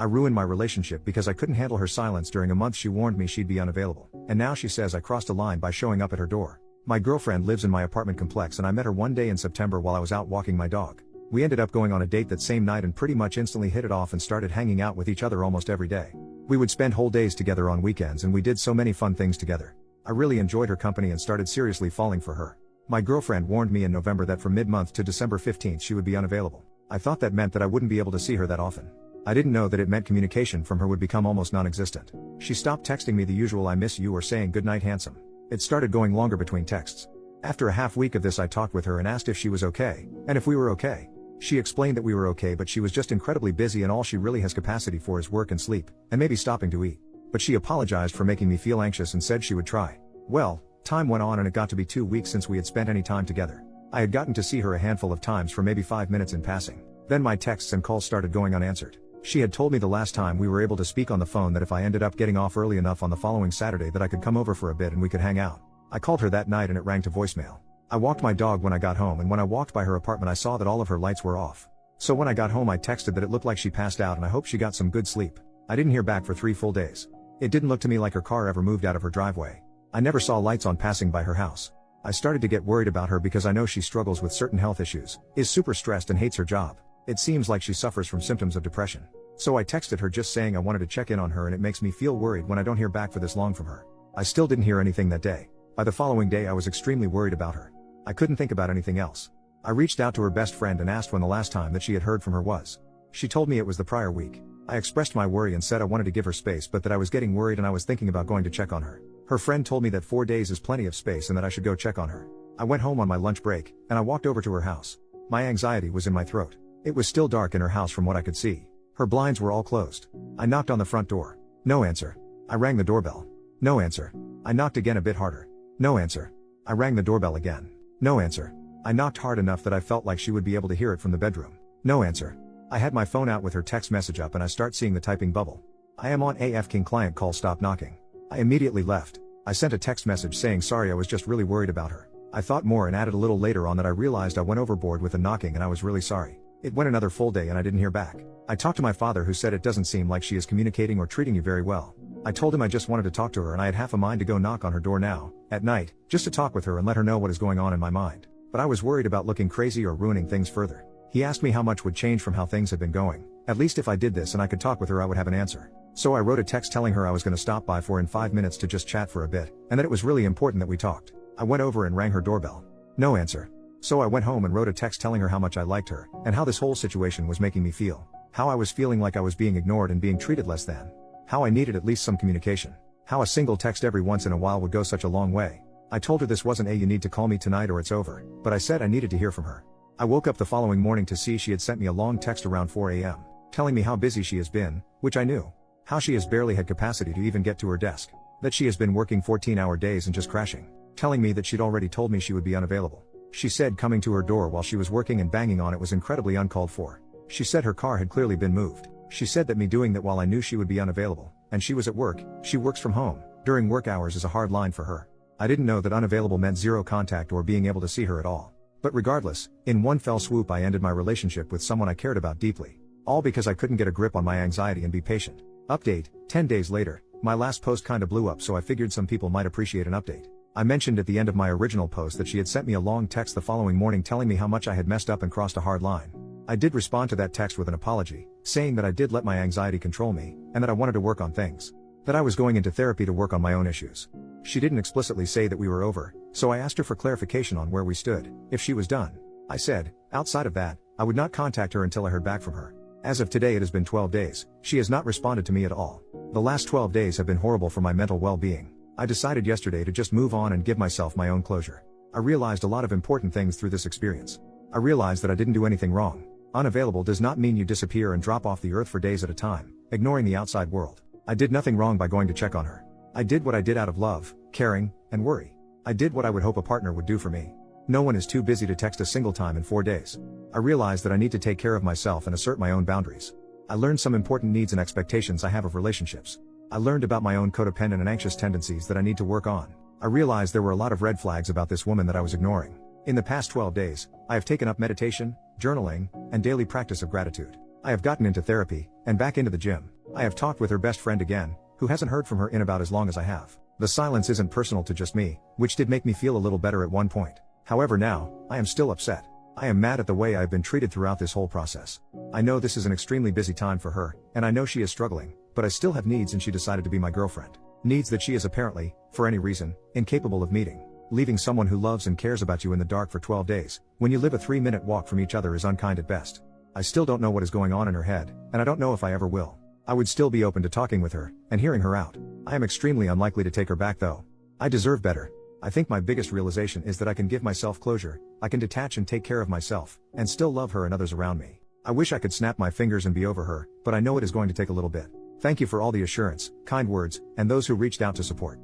I ruined my relationship because I couldn't handle her silence. During a month she warned me she'd be unavailable. And now she says I crossed a line by showing up at her door. My girlfriend lives in my apartment complex and I met her one day in September while I was out walking my dog. We ended up going on a date that same night and pretty much instantly hit it off and started hanging out with each other almost every day. We would spend whole days together on weekends and we did so many fun things together. I really enjoyed her company and started seriously falling for her. My girlfriend warned me in November that from mid-month to December 15th she would be unavailable. I thought that meant that I wouldn't be able to see her that often. I didn't know that it meant communication from her would become almost non-existent. She stopped texting me the usual "I miss you" or saying "good night handsome." It started going longer between texts. After a half week of this I talked with her and asked if she was okay, and if we were okay. She explained that we were okay but she was just incredibly busy and all she really has capacity for is work and sleep, and maybe stopping to eat. But she apologized for making me feel anxious and said she would try. Well, time went on and it got to be 2 weeks since we had spent any time together. I had gotten to see her a handful of times for maybe 5 minutes in passing. Then my texts and calls started going unanswered. She had told me the last time we were able to speak on the phone that if I ended up getting off early enough on the following Saturday that I could come over for a bit and we could hang out. I called her that night and it rang to voicemail. I walked my dog when I got home and when I walked by her apartment I saw that all of her lights were off. So when I got home I texted that it looked like she passed out and I hope she got some good sleep. I didn't hear back for 3 full days. It didn't look to me like her car ever moved out of her driveway. I never saw lights on passing by her house. I started to get worried about her because I know she struggles with certain health issues, is super stressed and hates her job. It seems like she suffers from symptoms of depression. So I texted her just saying I wanted to check in on her and it makes me feel worried when I don't hear back for this long from her. I still didn't hear anything that day. By the following day I was extremely worried about her. I couldn't think about anything else. I reached out to her best friend and asked when the last time that she had heard from her was. She told me it was the prior week. I expressed my worry and said I wanted to give her space but that I was getting worried and I was thinking about going to check on her. Her friend told me that 4 days is plenty of space and that I should go check on her. I went home on my lunch break, and I walked over to her house. My anxiety was in my throat. It was still dark in her house from what I could see. Her blinds were all closed. I knocked on the front door. No answer. I rang the doorbell. No answer. I knocked again a bit harder. No answer. I rang the doorbell again. No answer. I knocked hard enough that I felt like she would be able to hear it from the bedroom. No answer. I had my phone out with her text message up and I start seeing the typing bubble. I am on AF King client call, stop knocking. I immediately left. I sent a text message saying sorry, I was just really worried about her. I thought more and added a little later on that I realized I went overboard with the knocking and I was really sorry. It went another full day and I didn't hear back. I talked to my father who said it doesn't seem like she is communicating or treating you very well. I told him I just wanted to talk to her and I had half a mind to go knock on her door now, at night, just to talk with her and let her know what is going on in my mind. But I was worried about looking crazy or ruining things further. He asked me how much would change from how things had been going. At least if I did this and I could talk with her I would have an answer. So I wrote a text telling her I was going to stop by in 5 minutes to just chat for a bit, and that it was really important that we talked. I went over and rang her doorbell. No answer. So I went home and wrote a text telling her how much I liked her, and how this whole situation was making me feel. How I was feeling like I was being ignored and being treated less than. How I needed at least some communication. How a single text every once in a while would go such a long way. I told her this wasn't a "you need to call me tonight or it's over," but I said I needed to hear from her. I woke up the following morning to see she had sent me a long text around 4 a.m. telling me how busy she has been, which I knew. How she has barely had capacity to even get to her desk. That she has been working 14-hour days and just crashing. Telling me that she'd already told me she would be unavailable. She said coming to her door while she was working and banging on it was incredibly uncalled for. She said her car had clearly been moved. She said that me doing that while I knew she would be unavailable, and she was at work, she works from home, during work hours is a hard line for her. I didn't know that unavailable meant zero contact or being able to see her at all. But regardless, in one fell swoop I ended my relationship with someone I cared about deeply. All because I couldn't get a grip on my anxiety and be patient. Update, 10 days later, my last post kinda blew up so I figured some people might appreciate an update. I mentioned at the end of my original post that she had sent me a long text the following morning telling me how much I had messed up and crossed a hard line. I did respond to that text with an apology, saying that I did let my anxiety control me, and that I wanted to work on things. That I was going into therapy to work on my own issues. She didn't explicitly say that we were over, so I asked her for clarification on where we stood, if she was done. I said, outside of that, I would not contact her until I heard back from her. As of today it has been 12 days, she has not responded to me at all. The last 12 days have been horrible for my mental well-being. I decided yesterday to just move on and give myself my own closure. I realized a lot of important things through this experience. I realized that I didn't do anything wrong. Unavailable does not mean you disappear and drop off the earth for days at a time, ignoring the outside world. I did nothing wrong by going to check on her. I did what I did out of love, caring, and worry. I did what I would hope a partner would do for me. No one is too busy to text a single time in 4 days. I realized that I need to take care of myself and assert my own boundaries. I learned some important needs and expectations I have of relationships. I learned about my own codependent and anxious tendencies that I need to work on. I realized there were a lot of red flags about this woman that I was ignoring. In the past 12 days, I have taken up meditation, journaling, and daily practice of gratitude. I have gotten into therapy, and back into the gym. I have talked with her best friend again, who hasn't heard from her in about as long as I have. The silence isn't personal to just me, which did make me feel a little better at one point. However now, I am still upset. I am mad at the way I have been treated throughout this whole process. I know this is an extremely busy time for her, and I know she is struggling, but I still have needs and she decided to be my girlfriend. Needs that she is apparently, for any reason, incapable of meeting. Leaving someone who loves and cares about you in the dark for 12 days, when you live a 3-minute walk from each other, is unkind at best. I still don't know what is going on in her head, and I don't know if I ever will. I would still be open to talking with her, and hearing her out. I am extremely unlikely to take her back though. I deserve better. I think my biggest realization is that I can give myself closure, I can detach and take care of myself, and still love her and others around me. I wish I could snap my fingers and be over her, but I know it is going to take a little bit. Thank you for all the assurance, kind words, and those who reached out to support.